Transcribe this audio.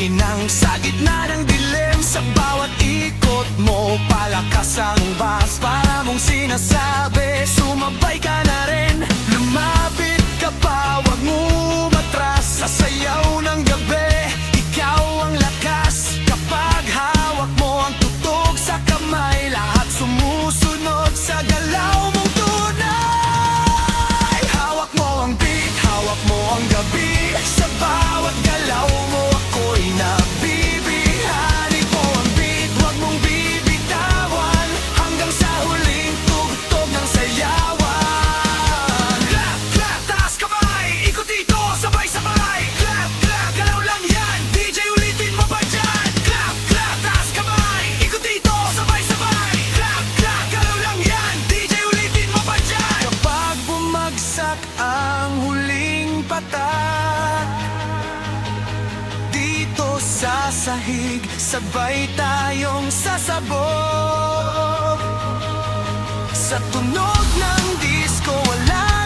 makinang sa gitna ng dilim. Sa bawat ikot mo, palakas ang bass. Para mong sinasabi, sumabay ka na rin. Lumapit ka pa, wag mo matras. Sa sayaw ng gabi, ikaw ang lakas. Kapag hawak mo ang tutok sa kamay, lahat sumusunod sa galaw mong tunay. Hawak mo ang beat, hawak mo ang gabi. Sa bawat galaw mo, ako'y nabibihani ko ang beat. Huwag mong bibitawan hanggang sa huling tugtog ng sayawan. Clap, clap, taas kamay, ikot dito, sabay-sabay. Clap, clap, galaw lang yan, DJ ulitin mo pa dyan. Clap, clap, taas kamay, ikot dito, sabay-sabay. Clap, clap, galaw lang yan, DJ ulitin mo pa dyan. Kapag bumagsak ang huling patak, dito sa sahig, sabay tayong sasabog. Sa tunog ng disco, wala